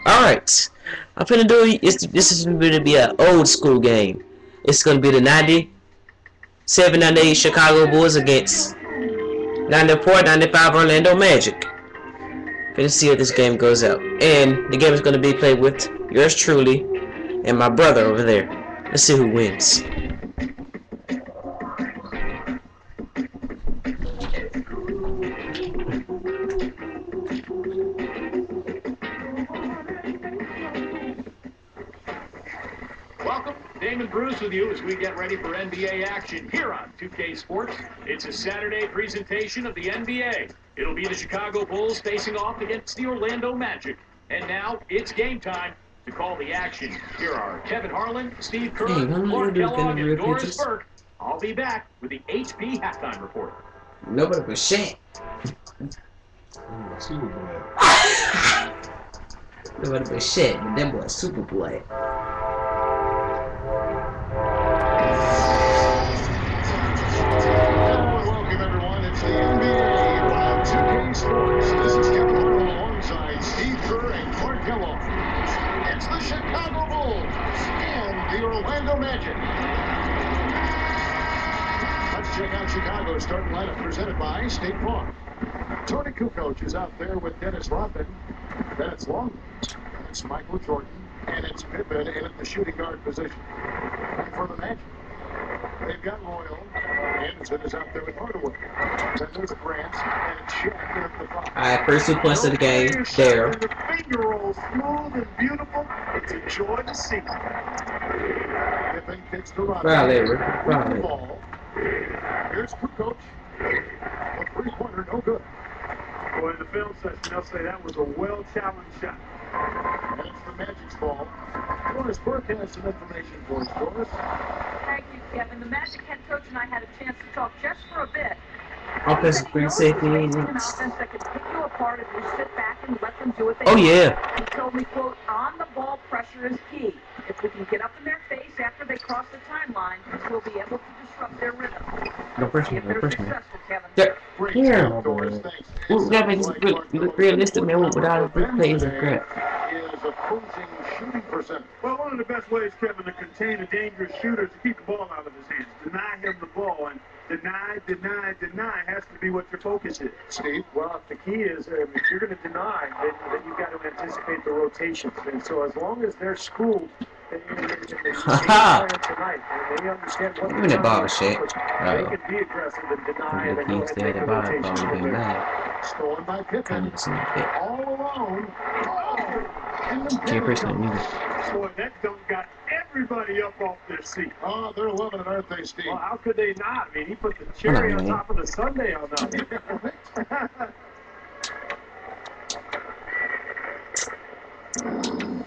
Alright. I'm finna do this is gonna be an old school game. It's gonna be the 97-98 Chicago Bulls against 94-95 Orlando Magic. Finna see how this game goes out. And the game is gonna be played with yours truly and my brother over there. Let's see who wins. Welcome, Damon Bruce with you as we get ready for NBA action here on 2K Sports. It's a Saturday presentation of the NBA. It'll be the Chicago Bulls facing off against the Orlando Magic. And now it's game time. To call the action, here are Kevin Harlan, Steve Kerr, Clark Kellogg, and Doris Burke. I'll be back with the HP halftime report. Nobody but shit. Nobody but shit, but them boys super boy. Welcome everyone, it's the NBA on 2K Sports. This is Kevin Harlan alongside Steve Kerr and Clark Kellogg. It's the Chicago Bulls and the Orlando Magic. Let's check out Chicago's starting lineup presented by State Farm. Tony Kukoc is out there with Dennis Rodman. Then it's Long. It's Michael Jordan. And it's Pippen in at the shooting guard position. And for the Magic, they've got Royal. Anderson is out there with Hardaway. Then there's Grant and Shaq at the bottom. Alright, first 2 points of the game, Darrell. The finger roll smooth and beautiful. It's a joy to see. Pippen kicks to Rodman. Right. Ball. Here's Kukoc. A three-pointer, no good. Boy, in the film session, they'll say that was a well-challenged shot. And it's the Magic's ball. Doris Burke has some information for us, Doris. Thank you, Kevin. The Magic head coach and I had a chance to talk just for a bit. Offensive free safety. An offense that can pick you apart if you sit back and let them do what they Oh do. yeah. He told me, quote, on the ball pressure is key. If we can get up in their face after they cross the timeline, we'll be able to disrupt their rhythm. No pressure, If no they're pressure. successful, Kevin. Yeah. Doris, thanks. We gotta make this look realistic, man, without a big plays and crap. Is opposing shooting percentage. Well, one of the best ways, Kevin, to contain a dangerous shooter is to keep the ball out of his hands. Deny him the ball, and deny has to be what your focus is. Steve? Well, the key is if you're going to deny, then you've got to anticipate the rotations. And so as long as they're schooled, Haha! tonight, and they understand what Give me the ball, shit. they can be aggressive and deny, and then go ahead and take the rotations from there. Stolen by Pippen. All alone. Can't press no music. Boy, that dunk got everybody up off their seat. Oh, they're loving it, aren't they, Steve? Well, how could they not? I mean, he put the cherry on top of the sundae on that.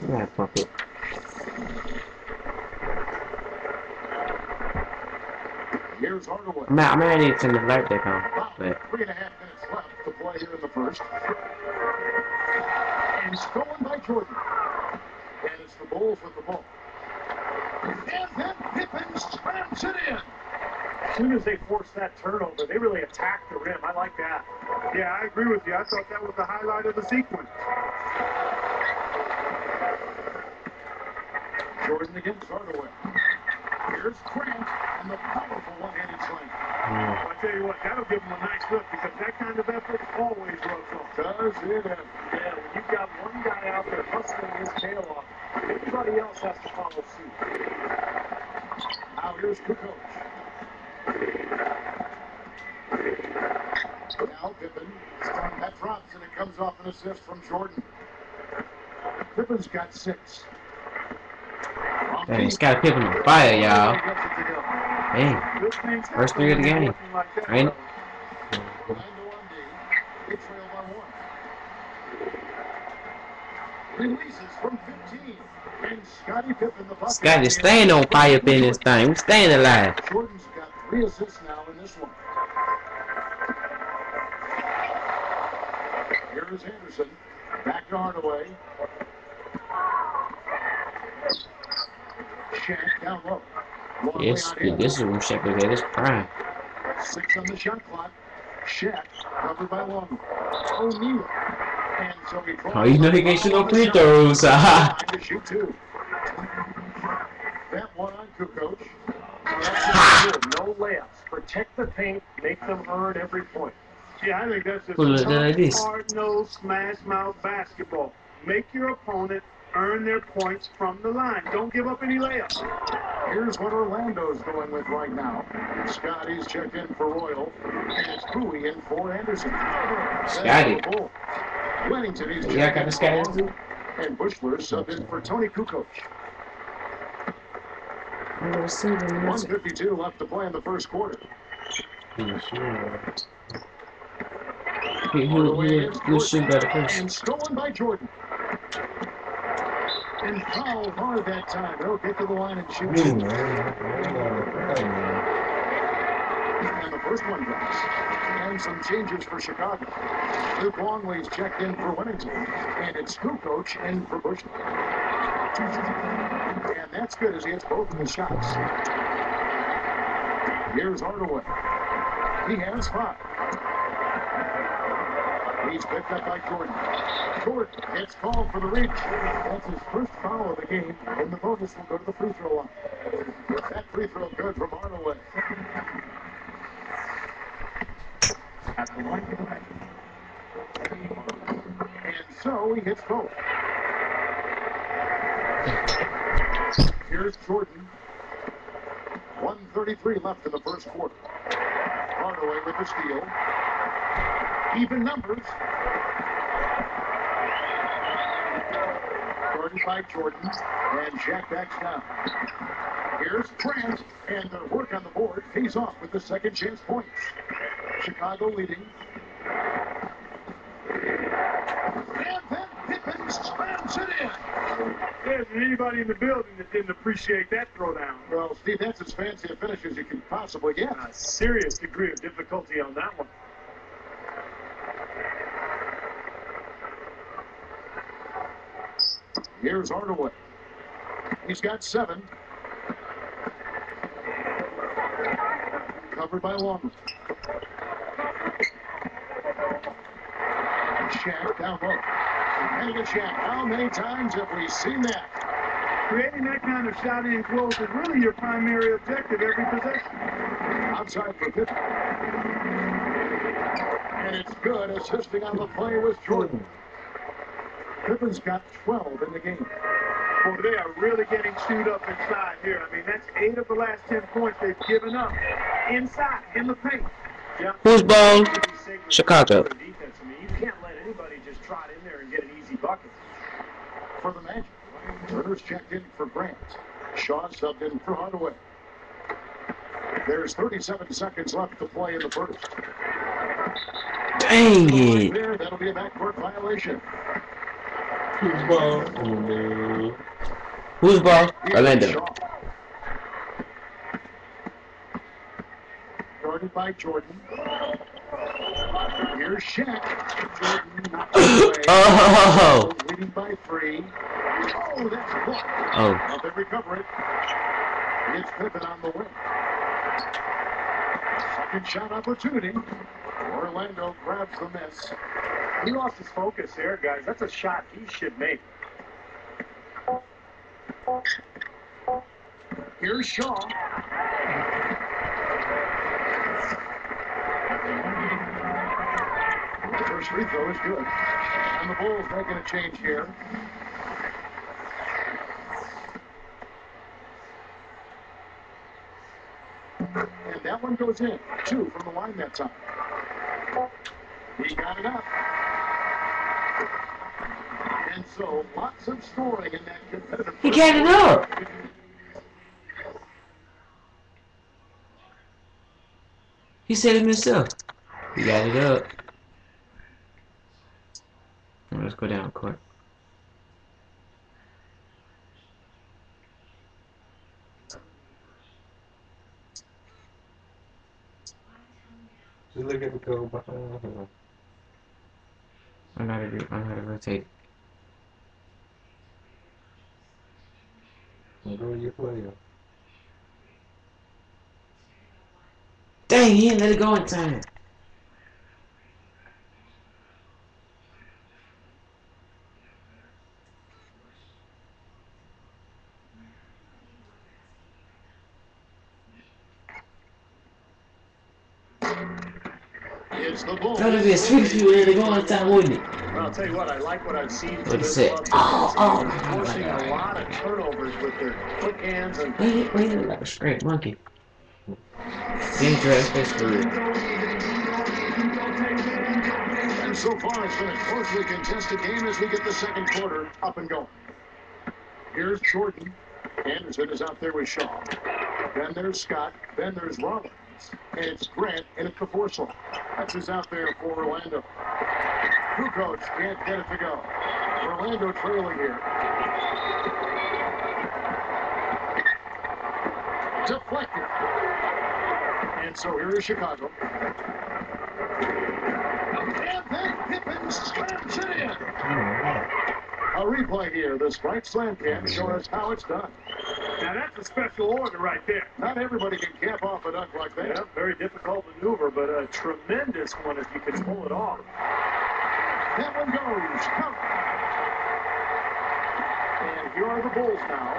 Yeah, pop it. Here's Hardaway. I'm gonna need to turn the light back on. But 3.5 minutes left to play here in the first. And stolen by Jordan. And it's the Bulls with the ball. And then Pippen slams it in. As soon as they forced that turnover, they really attacked the rim. I like that. Yeah, I agree with you. I thought that was the highlight of the sequence. Jordan against Hardaway. Here's Grant and the powerful one-handed slam. Well, I tell you what, that'll give them a nice look because that kind of effort always rubs off. Does it ever? Yeah, when you've got one guy out there hustling his tail off, everybody else has to follow suit. Now here's Kukoc. Now Pippen. That drops and it comes off an assist from Jordan. Pippen's got 6. hey, he's got a Pippen on fire, y'all. Hey, first 3 of the game. Ain't it? They trail by 1. Releases from 15. And Scottie Pippen, the bucket. Scotty staying on fire up in this thing. We staying alive. Jordan's got 3 assists now in this one. Here's Anderson. Back to Hardaway. Shaq down low. Yes, this is when Shaq was at his prime. 6 on the shot clock. Shaq covered by Long. O'Neal. And so he Oh, you know he can't shoot no free throws. to shoot two. That one on Kukoc. No layups. Protect the paint. Make them earn every point. Yeah, I think that's just Pull it like this. hard-nosed, smash-mouth basketball. Make your opponent earn their points from the line. Don't give up any layups. Here's what Orlando's going with right now. Scotty's checked in for Royal, and it's Bowie in for Anderson. Scotty. Wellington, he's Yeah, checked got in the Scotty for too. Long. And Bushler subbed in for Tony Kukoc. 1:52 left to play in the first quarter. He'll shoot better first. And stolen by Jordan. And foul hard that time. They'll get to the line and shoot. And the first one drops. And some changes for Chicago. Luke Longley's checked in for Wellington. And it's Kukoc in for Bushler. And that's good as he hits both of the shots. Here's Hardaway. He has 5. He's picked up by Jordan. Jordan gets called for the reach. That's his first foul of the game, and the bonus will go to the free throw line. That free throw good from Hardaway. And so he hits both. Here's Jordan. 1:33 left in the first quarter. Hardaway with the steal. Even numbers. Guarded by Jordan. And Jack backs down. Here's Trent. And the work on the board pays off with the second chance points. Chicago leading. And then Pippen slams it in. There isn't anybody in the building that didn't appreciate that throwdown. Well, Steve, that's as fancy a finish as you can possibly get. A serious degree of difficulty on that one. Here's Hardaway. He's got 7. Covered by Longley. Shaq down low. And to Shaq. How many times have we seen that? Creating that kind of shot in close is really your primary objective every possession. Outside for Pippen. And it's good. Assisting on the play was Jordan. Pippen's got 12 in the game. Well, they are really getting chewed up inside here. I mean, that's 8 of the last 10 points they've given up inside, in the paint. Yeah. Who's ball? Chicago. Defense. I mean, you can't let anybody just trot in there and get an easy bucket. For the Magic, Turner's checked in for Grant. Shaw subbed in for Hardaway. There's 37 seconds left to play in the first. Dang it. There, that'll be a backcourt violation. Who's ball? Who's ball? Orlando. Guarded by Jordan. Here's Shaq. Jordan knocks away. Oh. Leading by 3. Oh, that's blocked. Oh. Now they recover it. It's Pippen on the wing. Second shot opportunity. Orlando grabs the miss. He lost his focus there, guys. That's a shot he should make. Here's Shaw. The first free throw is good. And the Bulls making a change here. And that one goes in. 2 from the line that time. He got it up. And so, lots of scoring in that competitive. He got it up. He said it himself. He got it up. Let's go down court. Just look at the go behind her. I know how to rotate. Go your player. Dang, he didn't let it go in time. is the Bulls. That would be a sweet few way to go on time, wouldn't it? Well, I'll tell you what, I like what I've seen from What'd you this say? club today. Oh, They're forcing a lot of turnovers with their quick hands and wait, like a straight monkey. Dangerous face for real. And so far, it's been a closely contested game as we get the second quarter up and going. Here's Jordan. Anderson is out there with Shaw. Then there's Scott. Then there's Rollins. And it's Grant in at the four slot. That's is out there for Orlando. Kukoc can't get it to go. Orlando trailing here. Deflected. And so here is Chicago. And then Pippen slams it in. A replay here. This right slam cam showing us how it's done. Now that's a special order right there. Not everybody can camp off a dunk like that. yeah, very difficult maneuver, but a tremendous one if you can pull it off. That one goes. Count. And here are the Bulls now.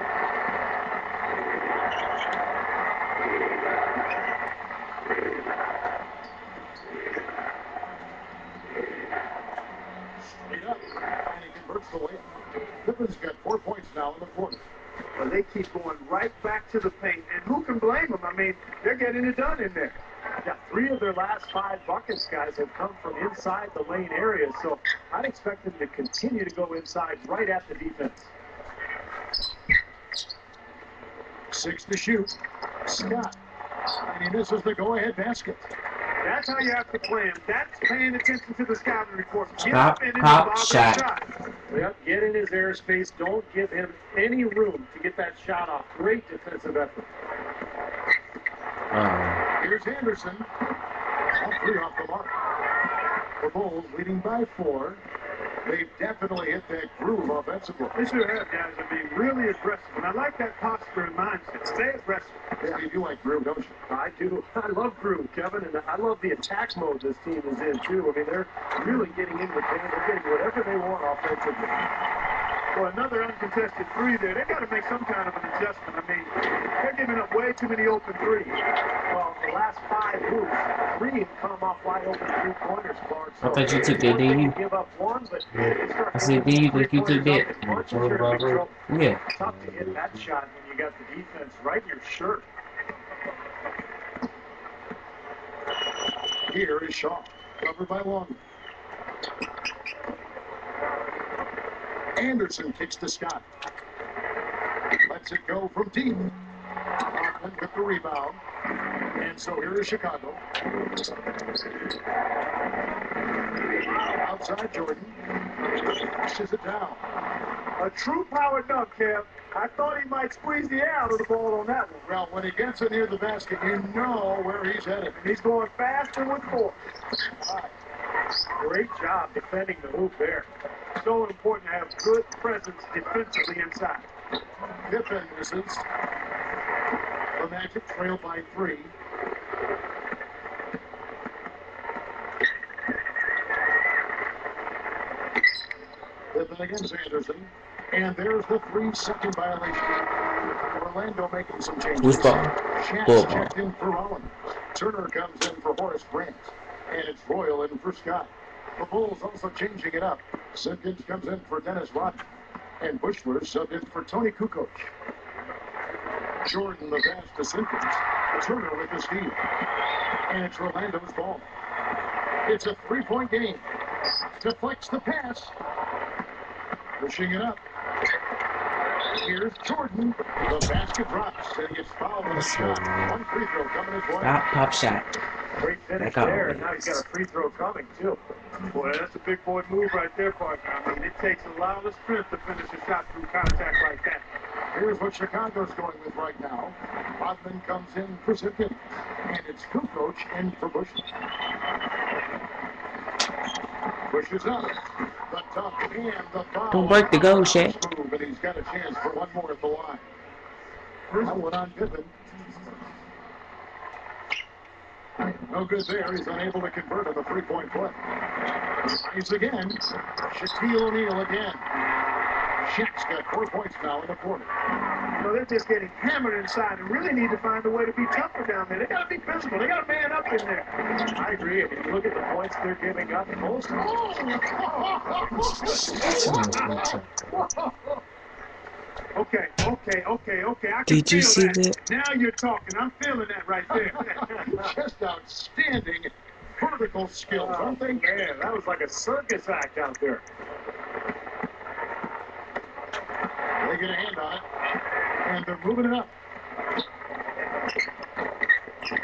Straight up. And he converts the layup. Pippen's got 4 points now in the quarter. Well, they keep going right back to the paint, and who can blame them? I mean, they're getting it done in there. Yeah, 3 of their last 5 buckets, guys, have come from inside the lane area, so I'd expect them to continue to go inside right at the defense. 6 to shoot. Scott. And he misses the go-ahead basket. That's how you have to play him. That's paying attention to the scouting report. Get Pop, up and pop, involve shot. that shot. Yep, get in his airspace. Don't give him any room to get that shot off. Great defensive effort. Here's Anderson. All 3 off the mark. The Bulls leading by 4. They've definitely hit that groove offensively. They should have guys that be really aggressive. And I like that posture and mindset. Stay aggressive. Yeah, you do like groove, don't you? I do. I love groove, Kevin, and I love the attack mode this team is in, too. I mean, they're really getting in the paint. They're getting whatever they want offensively. Well, another uncontested 3 there. They've got to make some kind of an adjustment. I mean, they're giving up way too many open 3s. Well, the last 5 moves, 3 have come off wide open 3-pointers, Clark. So I thought you took that, didn't you? give up 1, but I said, then you think you took that? Yeah. Tough to hit that shot when you got the defense right in your shirt. Here is Shaw. Covered by Long. Anderson kicks to Scott. Lets it go from deep. Hoffman with the rebound. And so here is Chicago. Outside Jordan. Pushes it down. A true power dunk, Kev. I thought he might squeeze the air out of the ball on that one. Well, when he gets it near the basket, you know where he's headed. And he's going faster with force. Great job defending the hoop there. So important to have good presence defensively inside. Pippen misses. The Magic trail by 3. Pippen against Anderson. And there's the 3-second violation. Orlando making some changes. Who's ball? Ball. Shaq checked in for Rollins. Turner comes in for Horace Grant. And it's Royal in for Scott. The Bulls also changing it up. Simpkins comes in for Dennis Rodman. And Bushler subbed in for Tony Kukoc. Jordan the pass to Simpkins. Turner with the steal. And it's Orlando's ball. It's a 3-point game. Deflects the pass. Pushing it up. Here's Jordan. The basket drops and he gets fouled on the shot. 1 free throw coming his way. Stop, pop shot. Great finish Back up. there, and now he's got a free throw coming, too. Boy, that's a big boy move right there, partner. I mean, it takes a lot of strength to finish a shot through contact like that. Here's what Chicago's going with right now. Rodman comes in for Simpkins. And it's Kukoc in for Bushler. Pushes up. The dunk and the foul. Don't break the goal, Shaq. Move, and he's got a chance for one more at the line. That one on Pippen. No good there. He's unable to convert on the 3-point play. He's again. Shaquille O'Neal again. Shaq's got 4 points now in the quarter. You know, they're just getting hammered inside and really need to find a way to be tougher down there. They got to be physical. They got to man up in there. I agree. If you look at the points they're giving up, most. Okay. I can Did you feel see that. that? Now you're talking. I'm feeling that right there. Just outstanding vertical skills, aren't they? Man, that was like a circus act out there. They get a hand on it, and they're moving it up.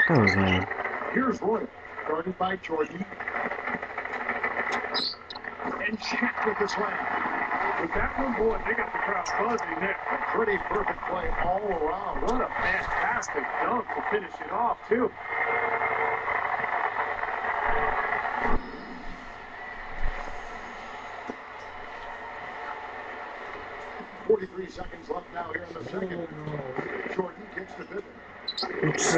Okay. Here's Roy, guarded by Jordan. And Shaq with the slam. With that one, boy, they got the crowd buzzing there. A pretty perfect play all around. What a fantastic dunk to finish it off, too. .43 seconds left now here in the second. Jordan kicks the pivot. Oops.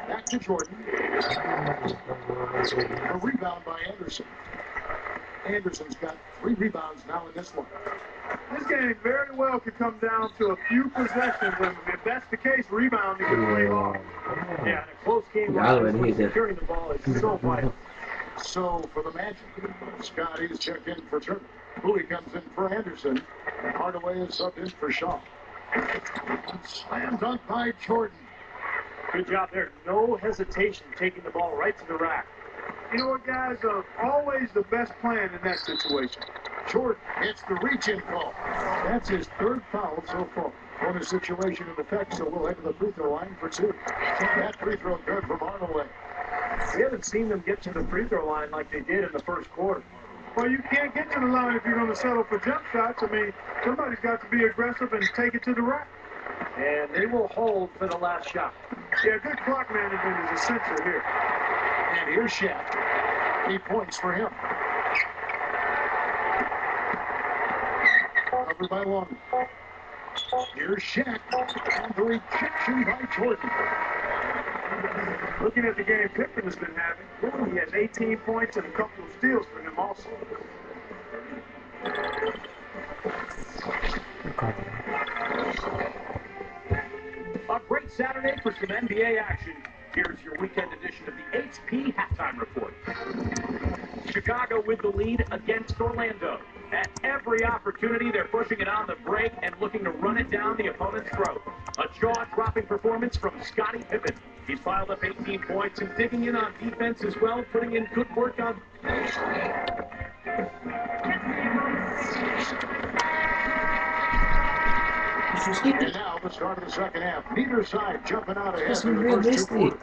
Back to Jordan. A rebound by Anderson. Anderson's got 3 rebounds now in this one. This game very well could come down to a few possessions, and if that's the case, rebounding could play off. Yeah, in a close game Yeah, I like would this, hate that. securing the ball is so vital. So for the Magic, Scotty's checked in for Turner. Bowie comes in for Anderson. And Hardaway is subbed in for Shaw. Slam dunk by Jordan. Good job there. No hesitation taking the ball right to the rack. You know what, guys? Always the best plan in that situation. Jordan gets the reach-in call. That's his 3rd foul so far. Bonus situation in effect, so we'll head to the free throw line for 2. That free throw good from Hardaway. We haven't seen them get to the free throw line like they did in the first quarter. Well, you can't get to the line if you're going to settle for jump shots. I mean, somebody's got to be aggressive and take it to the rack. And they will hold for the last shot. Yeah, good clock management is essential here. And here's Shaq. 8 points for him. Covered by Long. Here's Shaq. And the rejection by Jordan. Looking at the game Pippen has been having, he has 18 points and a couple of steals for him also. A great Saturday for some NBA action. Here's your weekend edition of the HP Halftime Report. Chicago with the lead against Orlando. At every opportunity, they're pushing it on the break and looking to run it down the opponent's throat. A jaw-dropping performance from Scottie Pippen. He's piled up 18 points and digging in on defense as well, putting in good work on... And now the start of the second half. Neither side jumping out ahead That's in the first 2 unrealistic. quarters.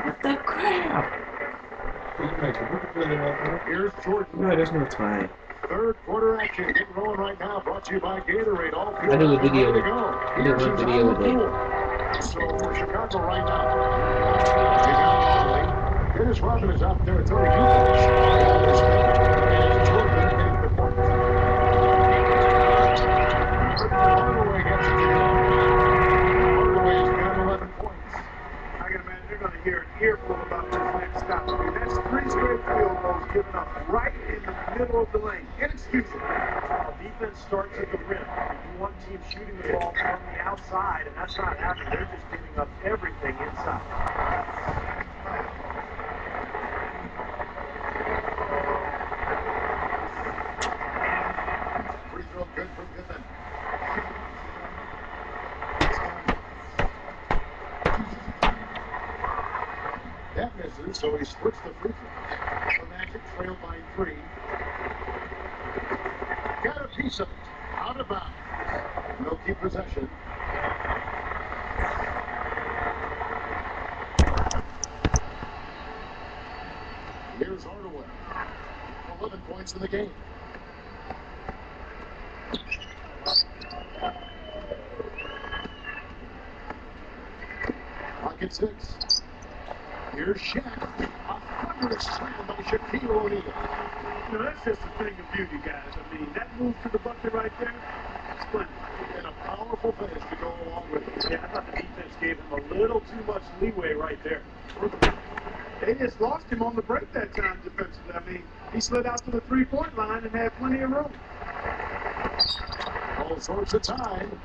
What the crap? Here's Jordan. No, there's no time. 3rd quarter action getting rolling right now. Brought to you by Gatorade. All I do a video. ready to go. I do one video with it. So for Chicago right now, you got Dennis Rodman is out there. Tony Kukoc. And Jordan getting the point. Hardaway gets it. Hardaway's got 11 points. I can imagine they're going to hear an earful about this next stop. I mean, that's 3 straight field goals given up right in the middle of the lane. Inexcusable. Defense starts at the rim. You want teams shooting the ball from the outside, and that's not happening. They're just giving up everything inside. Free throw good from Pippen. That misses, so he splits the free throws. The Magic trail by 3. Got a piece of it. Out of bounds. They'll keep possession. Here's Hardaway. 11 points in the game. Pocket 6. Here's Shaq. A thunderous slam by Shaquille O'Neal. You know, that's just a thing of beauty, guys. I mean, that move to the bucket right there, splendid. And a powerful finish to go along with it. Yeah, I thought the defense gave him a little too much leeway right there. They just lost him on the break that time defensively. I mean, he slid out to the 3-point line and had plenty of room. All sorts of time.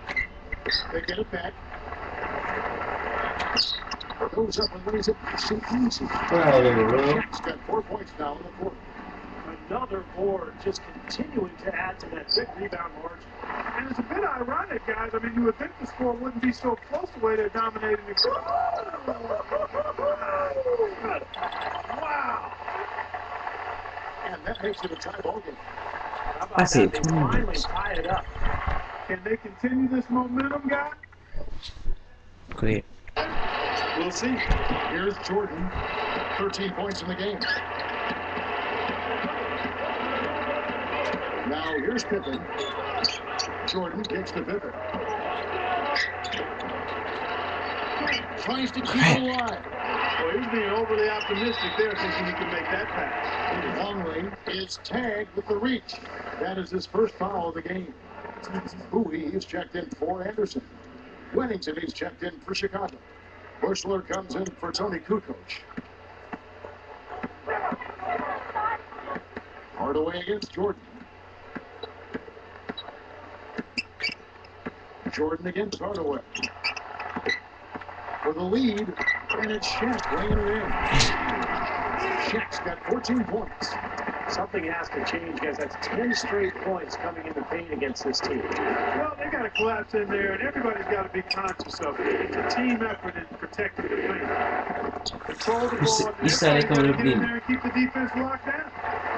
They get it back. Goes up and lays it nice and easy. Shaq's got 4 points now in the quarter. Another board, just continuing to add to that big rebound margin. And it's a bit ironic, guys. I mean, you would think the score wouldn't be so close the way they're dominating the game. Wow. And that makes it a tie ball game. How about I see that? it. They finally tie it up. Can they continue this momentum, guys? Great. We'll see. Here's Jordan. 13 points in the game. Now here's Pippen. Jordan kicks to Pippen. Tries to keep it alive. Well, he's being overly optimistic there, thinking he can make that pass. Longley is tagged with the reach. That is his first foul of the game. Bowie is checked in for Anderson. Wennington is checked in for Chicago. Bushler comes in for Tony Kukoc. Hardaway against Jordan. Jordan against Hardaway. For the lead, and it's Shaq laying it in. Shaq's got 14 points. Something has to change, guys. That's 10 straight points coming in the paint against this team. Well, they got to collapse in there, and everybody's got to be conscious of it. It's a team effort in protecting the paint. Control the ball. You said it coming Get up in in. there and keep the defense locked down.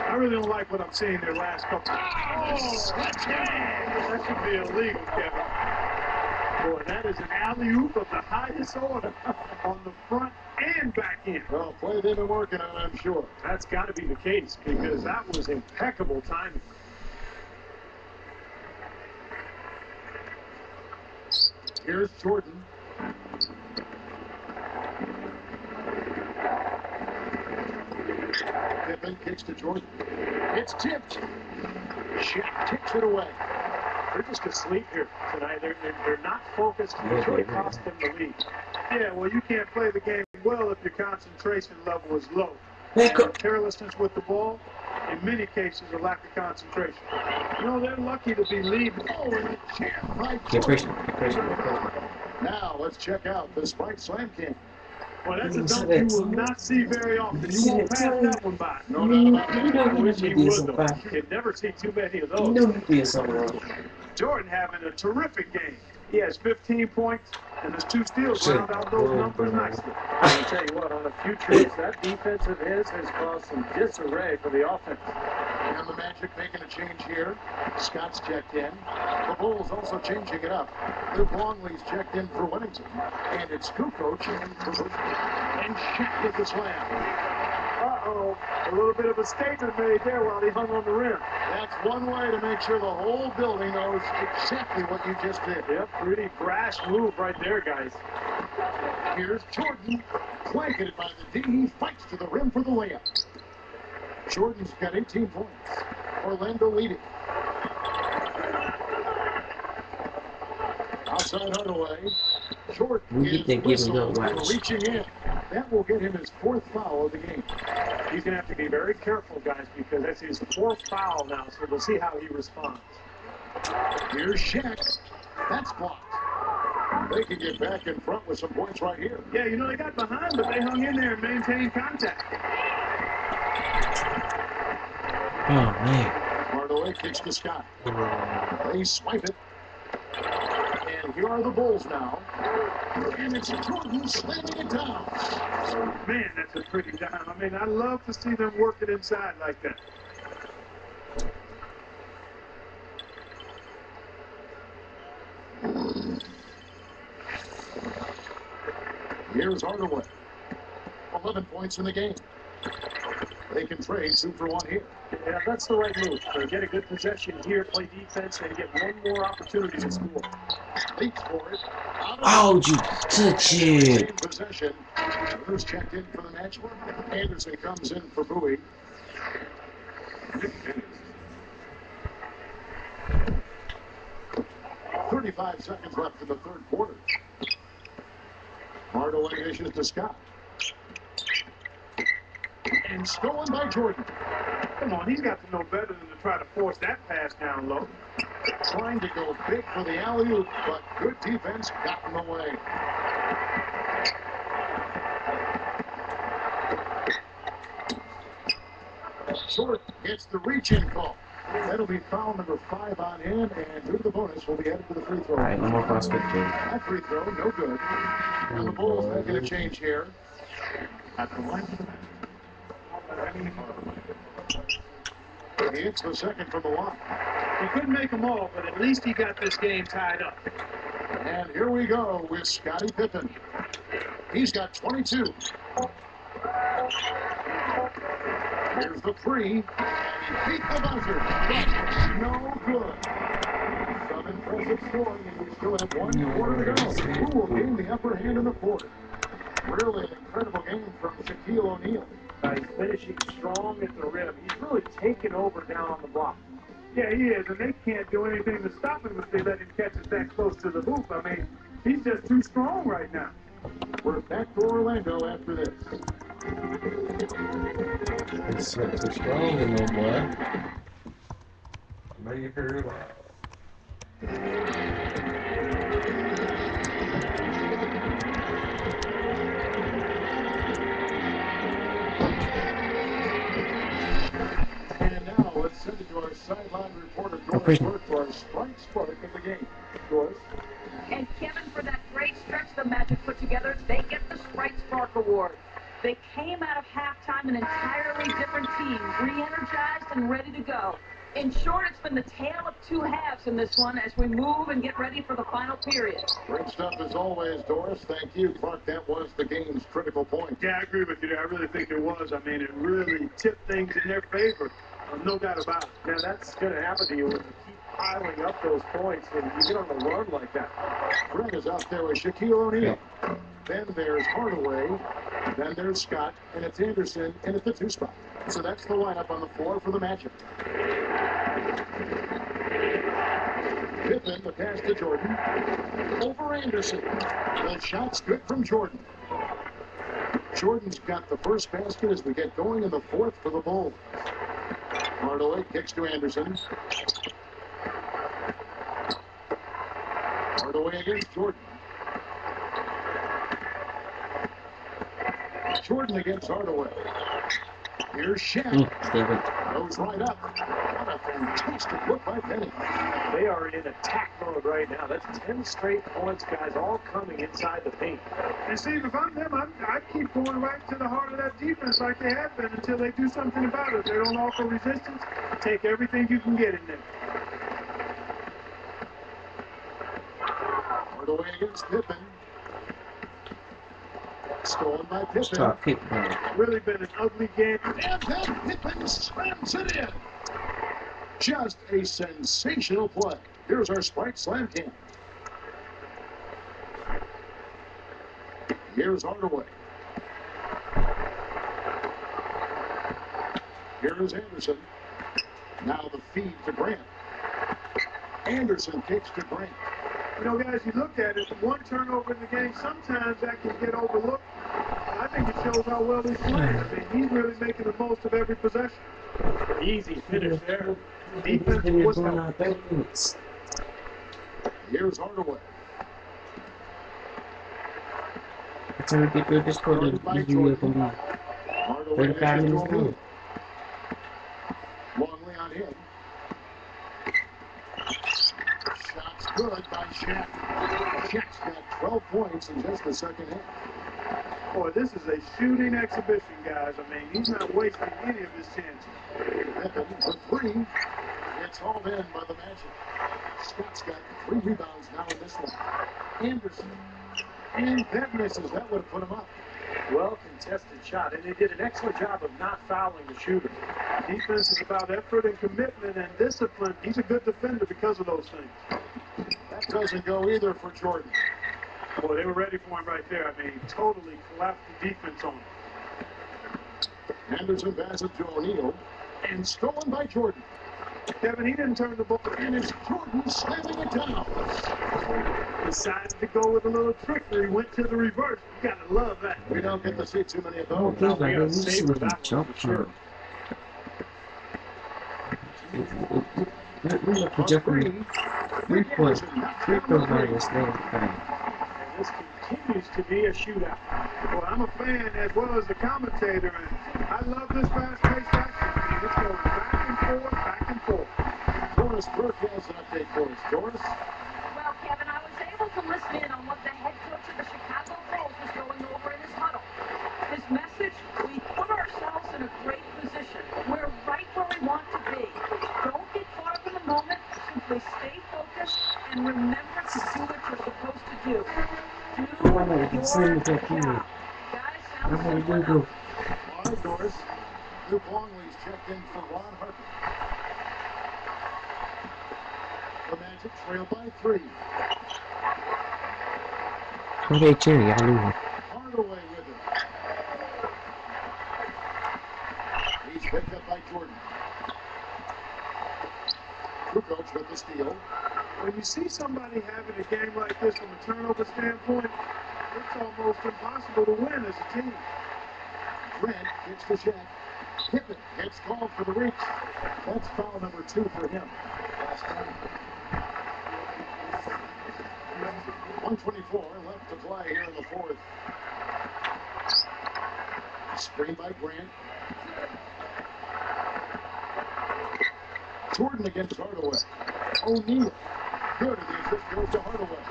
I really don't like what I'm seeing their last couple. That should be illegal, Kevin. Boy, that is an alley-oop of the highest order on the front and back end. Well, play they've been working on, I'm sure. That's got to be the case because that was impeccable timing. Here's Jordan. Pippen kicks to Jordan. It's tipped. Shaq kicks it away. They're just asleep here tonight. They're not focused. It really cost them the lead. Yeah, well, you can't play the game well if your concentration level is low. Hey, And carelessness with the ball, in many cases, a lack of concentration. You know, they're lucky to be leading. Oh, and a jam by Get Jordan. pressure. Now, let's check out the Spike Slam King. Well, that's a dunk you will not see very often. You won't pass that one by. No doubt about You that. know I wish he you did would, some though. bad. You'd never see too many of You those. know you did something wrong. Jordan having a terrific game. He has 15 points, and his 2 steals Shit. round out those numbers nicely. I'll tell you what, on a few trips, that defense of his has caused some disarray for the offense. And the Magic making a change here. Scott's checked in. The Bulls also changing it up. Luke Longley's checked in for Wennington. And it's Kukoc in for Bushler. And Shaq with the slam. Uh-oh, a little bit of a statement made there while he hung on the rim. That's one way to make sure the whole building knows exactly what you just did. Yep, pretty brash move right there, guys. Here's Jordan, blanketed by the D. He fights to the rim for the layup. Jordan's got 18 points. Orlando leading. Outside Hardaway. Jordan is whistled for reaching in. That will get him his 4th foul of the game. He's going to have to be very careful, guys, because that's his 4th foul now, so we'll see how he responds. Here's Shaq. That's blocked. They can get back in front with some points right here. Yeah, you know, they got behind, but they hung in there and maintained contact. Oh, man. Hardaway kicks to Scott. They swipe it. And here are the Bulls now. And it's Jordan slamming it down. Man, that's a pretty dime. I mean, I love to see them work it inside like that. Here's Hardaway. 11 points in the game. They can trade 2 for 1 here. Yeah, that's the right move. They get a good possession here, play defense, and get one more opportunity to score. Leaks for it. Oh, you touch it. Same possession. Who's checked in for the match? Anderson comes in for Bowie. 35 seconds left in the 3rd quarter. Hardaway issues to Scott. And stolen by Jordan. Come on, he's got to know better than to try to force that pass down low. trying to go big for the alley-oop, but good defense got in the way. Short gets the reach-in call. That'll be foul number 5 on him, and due to the bonus, will be headed to the free throw. All right, no more cross fit. That free throw, no good. And the Bulls making a change here. At the line. He hits the second from the line. He couldn't make them all, but at least he got this game tied up. And here we go with Scottie Pippen. He's got 22. Here's the three. And he beat the buzzer. But no good. Some impressive scoring, and we still have 1 quarter to go. Who will gain the upper hand in the fourth? Really an incredible game from Shaquille O'Neal. He's finishing strong at the rim. He's really taken over down on the block. Yeah, he is, and they can't do anything to stop him if they let him catch it that close to the hoop. I mean, he's just too strong right now. We're back to Orlando after this. It's not too strong no more. I know you heard that. And now let's send it to our sideline reporter, Doris Burke, for our strike spark of the game. Doris. And Kevin, for that great stretch the Magic put together, they get the Sprite Spark Award. They came out of halftime an entirely different team, re-energized and ready to go. In short, it's been the tale of 2 halves in this one as we move and get ready for the final period. Great stuff as always, Doris. Thank you. Clark, that was the game's critical point. Yeah, I agree with you there. I really think it was. I mean, it really tipped things in their favor. No doubt about it. Now, that's going to happen to you when you keep piling up those points and you get on a run like that. Brent is out there with Shaquille O'Neal. Then there's Hardaway. Then there's Scott. And it's Anderson in at the 2 spot. So that's the lineup on the floor for the Magic. Pippen, the pass to Jordan. Over Anderson. The shot's good from Jordan. Jordan's got the first basket as we get going in the fourth for the Bulls. Hardaway kicks to Anderson. Hardaway against Jordan. Jordan against Hardaway. Here's Shaq. Goes right up. What a fantastic look by Penny. They are in attack mode right now. That's 10 straight points, guys, all coming inside the paint. And Steve, if I'm them, I keep going right to the heart of that defense like they have been until they do something about it. If they don't offer resistance, take everything you can get in there. Hardaway against Pippen. Stolen by Pippen. Stop Pippen. Really been an ugly game. And then Pippen slams it in. Just a sensational play. Here's our Sprite Slam Cam. Here's Hardaway. Here's Anderson. Now the feed to Grant. Anderson kicks to Grant. You know, guys, you look at it, 1 turnover in the game, sometimes that can get overlooked. I think it shows how well he's playing. I mean, he's really making the most of every possession. Easy finish there. Defense was helping. Here's Hardaway. It's a bit good. Just put it easy for me. Hardaway 35 minutes ago. Longley on him. Shots good by Shaq. Shaq's got 12 points in just the second half. Boy, this is a shooting exhibition, guys. I mean, he's not wasting any of his chances. Pippen for 3. It's hauled in by the Magic. Scott's got 3 rebounds now in this one. Anderson. And that misses. That would have put him up. Well contested shot, and they did an excellent job of not fouling the shooter. Defense is about effort and commitment and discipline. He's a good defender because of those things. That doesn't go either for Jordan. Boy, they were ready for him right there. I mean, totally collapsed the defense on him. Anderson passes to O'Neal. And stolen by Jordan. Kevin, he didn't turn the ball. And it's Jordan slamming it down. Decided to go with a little trickery. Went to the reverse. You gotta love that. We don't get to see too many of those. He's like we a gotta savor that one jump for sure. We look for Jeffrey. Rick Anderson, Free throws are his name. And this continues to be a shootout. Well, I'm a fan as well as a commentator, and I love this fast-paced action. I mean, it's going back and forth, back and forth. Doris Burke has an update for us. Doris? Well, Kevin, I was able to listen in on what the head coach of the Chicago Bulls was going over in his huddle. His message, we put ourselves in a great position. We're right where we want to be. Don't get caught up in the moment. Simply stay focused and remember to do what you're supposed to do. Do your job. Guys, sounds simple enough. All right, Doris. Luke Longley's checked in for Ron Harper. The Magic trail by 3. Hey, Jerry, I lose. Hardaway with it. He's picked up by Jordan. Kukoc with the steal. When you see somebody having a game like this from a turnover standpoint, it's almost impossible to win as a team. Grant gets the check. Pippen gets called for the reach. That's foul number 2 for him. Last time. 1:24 left to play here in the fourth. Screen by Grant. Jordan against Hardaway. O'Neal. Good. The assist goes to Hardaway.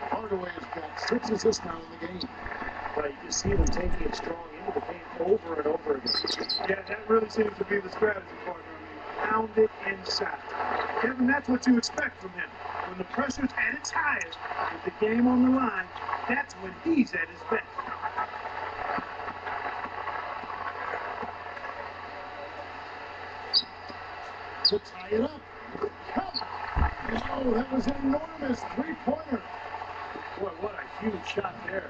Hardaway has got 6 assists now in the game. But you just see them taking it strong into the paint over and over again. Yeah, that really seems to be the strategy, partner. I mean, pound it inside. Kevin, that's what you expect from him. When the pressure's at its highest, with the game on the line, that's when he's at his best. To tie it up. Come on. No, that was an enormous three-pointer. Boy, what a huge shot there.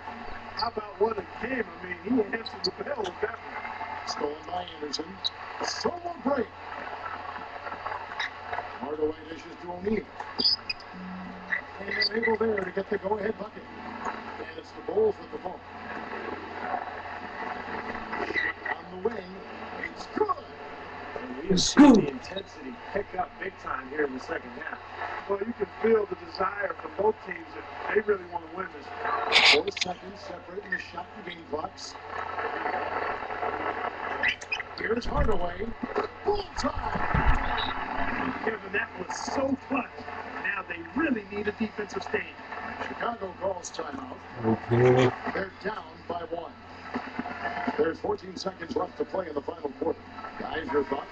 How about what a game? I mean, he answered the bell with that one. Stolen by Anderson. Solo break. Hardaway dishes to O'Neal. And able there to get the go-ahead bucket. And it's the Bulls with the ball. On the wing. It's good. And we have seen the intensity pick up big time here in the second half. Well, you can feel the desire from both teams that they really want to win this one. 4 seconds separating the shot and game clocks. Here's Hardaway. Bullseye! Kevin, that was so clutch. Now they really need a defensive stand. Chicago calls timeout. Okay. They're down by 1. There's 14 seconds left to play in the final quarter. Guys, your thoughts?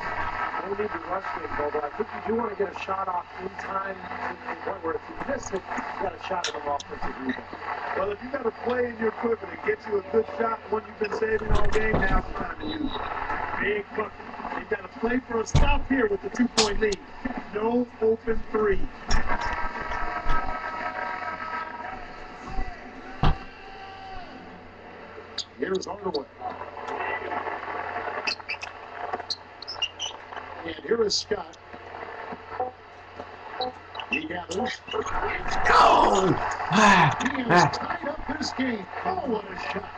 No need to rush things, but I think you do want to get a shot off in time to the point where if you miss it, you got a shot at an offensive rebound. Well, if you got to play in your quiver to get you a good shot, one you've been saving all game, now's the time to use it. Big bucket. They've got to play for a stop here with the 2-point lead. No open three. Here's Hardaway. And here is Scott. He gathers. Go! He has tied up this game. Oh, what a shot.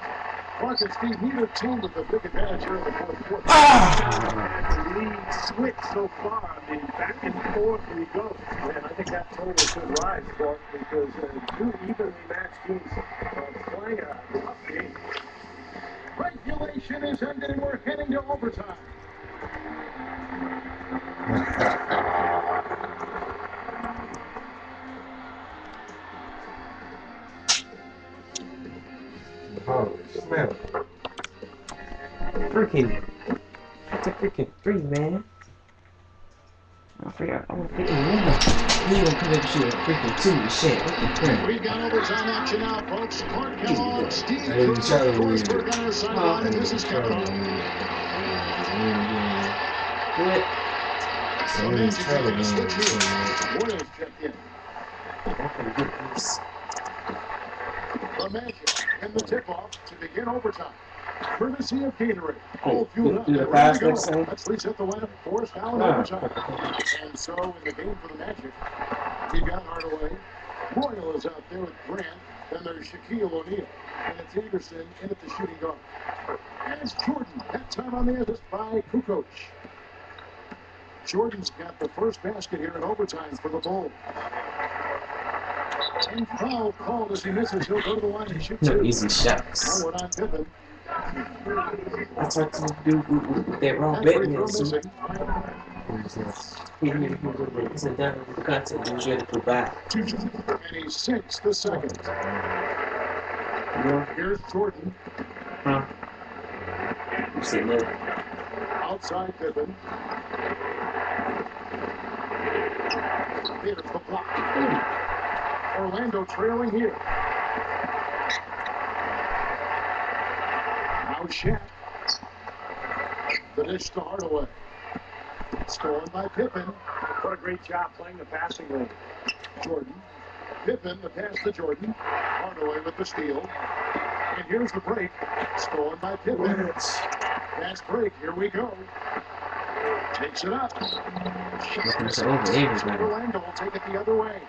Clark and Steve, neither team with a big advantage here in the fourth quarter. The lead switch so far. I mean, back and forth we go. Man, I think that total should rise, Clark, because two evenly matched teams playing a tough game. Regulation is ended and we're heading to overtime. Oh, smell. Freaking. It's a freaking 3, man. I forgot. I want to freaking win. He gonna come up shoot a freaking 2 and shit. What the crap? We've got overtime action now, folks. Clark Kellogg, Steve Hey, Cruz, Charlie. Forsberg on our sideline, and this is Kevin. Do it. So Magic taking a switch here. Royals checked in. I'm gonna get this. The Magic and the tip-off to begin overtime. Courtesy of Gatorade. All fueled up. Do the and ready to fast go. next Let's reset the lineup. Force now in overtime. And so in the game for the Magic, we've got Hardaway. Royal is out there with Grant. Then there's Shaquille O'Neal. And it's Anderson in at the shooting guard. And it's Jordan. That time on the assist by Kukoc. Jordan's got the first basket here in overtime for the Bulls. And foul called as he misses. He'll go to the line and shoot No two. easy shots. Forward on Pippen. That's what to do with that wrong And bet. free throw missing. It's a different concept you should provide. And he sinks the second. Here's Jordan. Huh? You see that? Outside Pippen. Here's the block. Orlando trailing here. Now Shaq. The dish to Hardaway. Stolen by Pippen. What a great job playing the passing lane. Jordan. Pippen, the pass to Jordan. Hardaway with the steal. And here's the break. Stolen by Pippen. Fast break. Here we go. Takes it up. Orlando will take it the other way.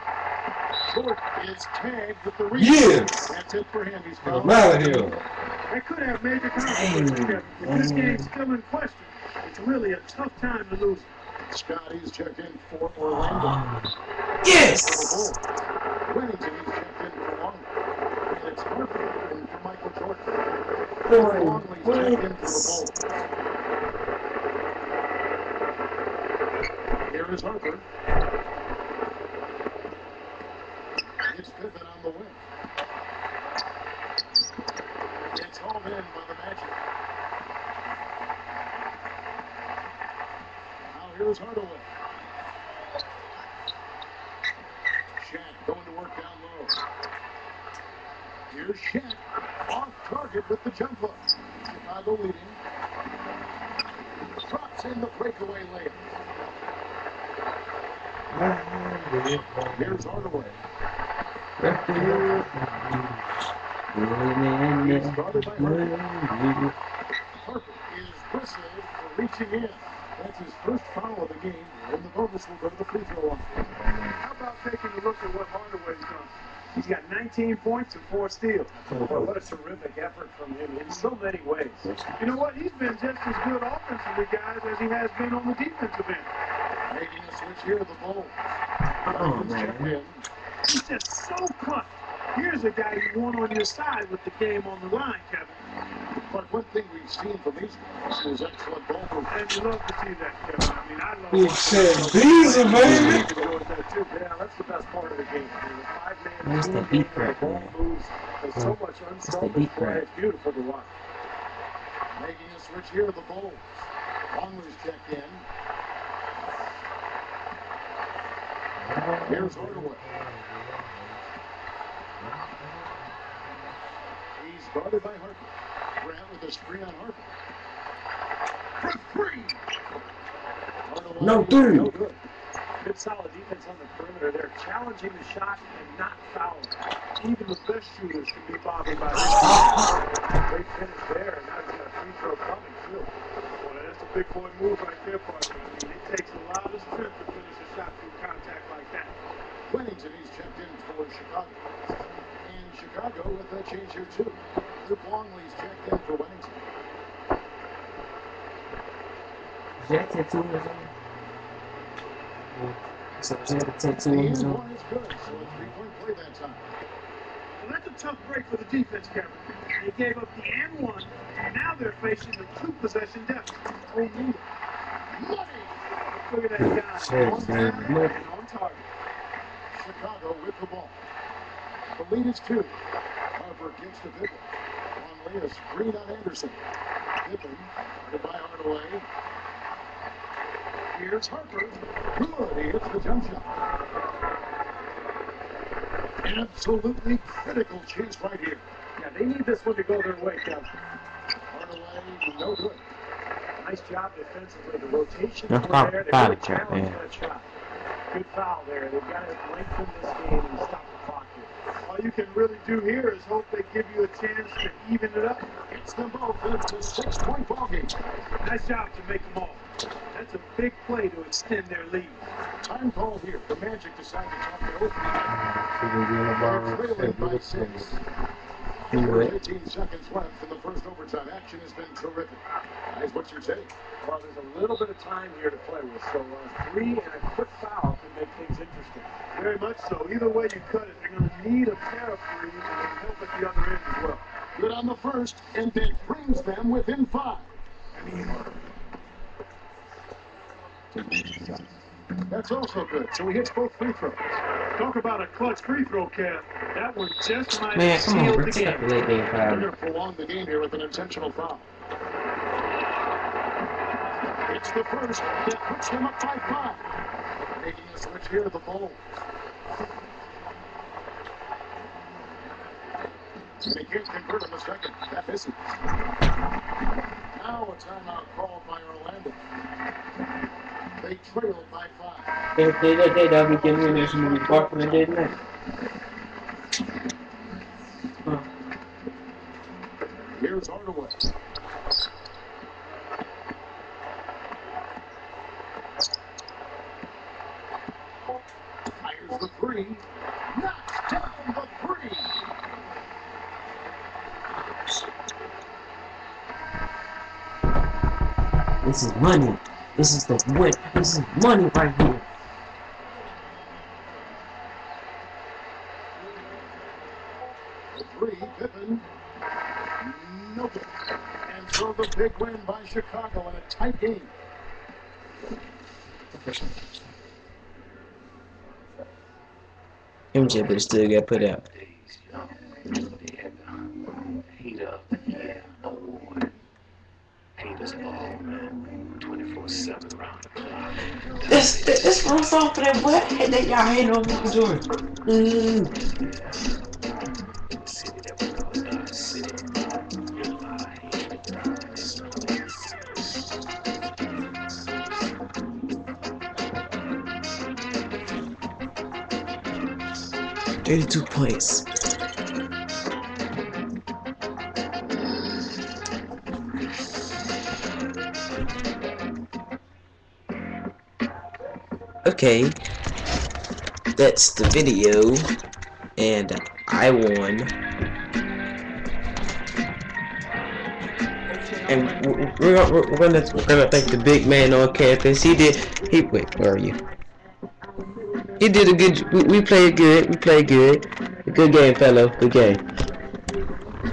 Short is tagged with the rebound. Yes! That's it for him. He's fouled. I'm out of here. They could have major consequences, Kevin. If this game's still in question, it's really a tough time to lose. Scotty's checked in for Orlando. Yes! Wennington, he's checked in for Long. And it's Harper in for Michael Jordan. Longley's checked in for the Bulls. Here is Harper. It's Pippen on the wing. It's home in by the Magic. Now here's Hardaway. Shaq going to work down low. Here's Shaq. Off target with the jump hook. Chicago leading. Drops in the breakaway layup. Here's Hardaway. He's guarded by Harper. Harper is whistled for reaching in. That's his first foul of the game, and the bonus will go to the free throw line. How about taking a look at what Hardaway's done? He's got 19 points and 4 steals. Boy, what a terrific effort from him in so many ways. You know what? He's been just as good offensively, guys, as he has been on the defensive end. Making a switch here, the Bulls. Check in. He's just so cut. Here's a guy you want on your side with the game on the line, Kevin. But one thing we've seen from these guys is excellent ball movement. And you love to see that, Kevin. I mean, I love He said, "Visa, baby." Yeah, that's the best part of the game. The five-man Where's the team beat game, right the ball there? moves. There's so much unselfish play. It's beautiful to watch. Making a switch here, the Bulls. Longley's checked in. Here's Hardaway. He's guarded by Harper. Grant with a screen on Harper. For three. Hardaway, No three. no good. Good solid defense on the perimeter. They're challenging the shot and not fouling. Even the best shooters can be bothered by this. Great finish there, and now he's got a free throw coming, too. Boy, that's a big boy move right there, partner. I mean, it takes a lot of strength to finish a shot through contact like that. Wennington, he's checked in for Chicago. And Chicago with a change here, too. Luke Longley's checked in for Wennington. Jackson 2 is on. So is that a tattoo The on his end own? one is good, so a three-point play that time. Well, that's a tough break for the defense, Kevin. They gave up the and one, and now they're facing the 2-possession deficit. O'Neal. Money! Look at that guy. Shit, On man. time Look. and on target. Chicago with the ball. The lead is 2. Harper gives to Pippen. Longley, a screen on Anderson. Pippen, guarded by Hardaway. Here's Harper. Good. He hits the jump shot. Absolutely critical chance right here. Yeah, they need this one to go their way, Kevin. Hardaway, no good. Nice job defensively. The rotations That's were there. They foul really check, challenged man. that shot. Good foul there. They've got to lengthen this game and stop the clock here. All you can really do here is hope they give you a chance to even it up. It's them both. It's a 6-point ball game. Nice job to make them all. That's a big play to extend their lead. Time call here. The Magic decide to talk it over. She gonna be in the bar. They're trailing by 6. Anyway. 15 seconds left in the first overtime. Action has been terrific. Guys, what's your take? Well, there's a little bit of time here to play with, so 3 and a quick foul can make things interesting. Very much so. Either way you cut it, you're going to need a pair of threes and help at the other end as well. Good on the first, and that brings them within 5. That's also good. So he hits both free throws. Talk about a clutch free throw, Cam. That one just might Man, have come on, sealed bro. the Take out the game. late game They're foul. going to prolong the game here with an intentional foul. It's the first that puts them up by 5. Making a switch here to the Bulls. They can't convert on the second. That misses. Now a timeout called by Orlando. They trail by 5. If they did that, they'll be getting rid of some Barkley and did that. Here's Hardaway. Fires the 3. Knocks down the 3. This is money. This is the win. This is money right here. The 3, Pippen. Nope. And so the big win by Chicago in a tight game. MJ better still get put out. Heat of the Year award. Haters ball, man. 24/7 round the clock. This runs off for that boy. Hey, that y'all hating on Michael Jordan. City that we call Dodge City. Live. 32 points. Okay, that's the video, and I won. And we're gonna thank the big man on campus. Wait, where are you? He did a good. We played good. We played good. A good game, fellow. Good game.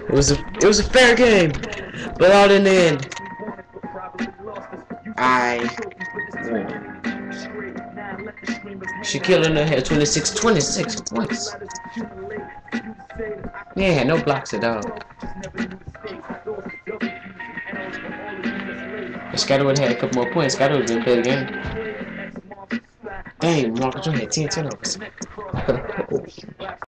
It was a fair game, but all in the end, I won. Shaquille O'Neal had 26 points. He ain't had no blocks at all. If Scotty would have had a couple more points, Scotty would have been playing the game. Dang, Marcus Jordan had 10 turnovers.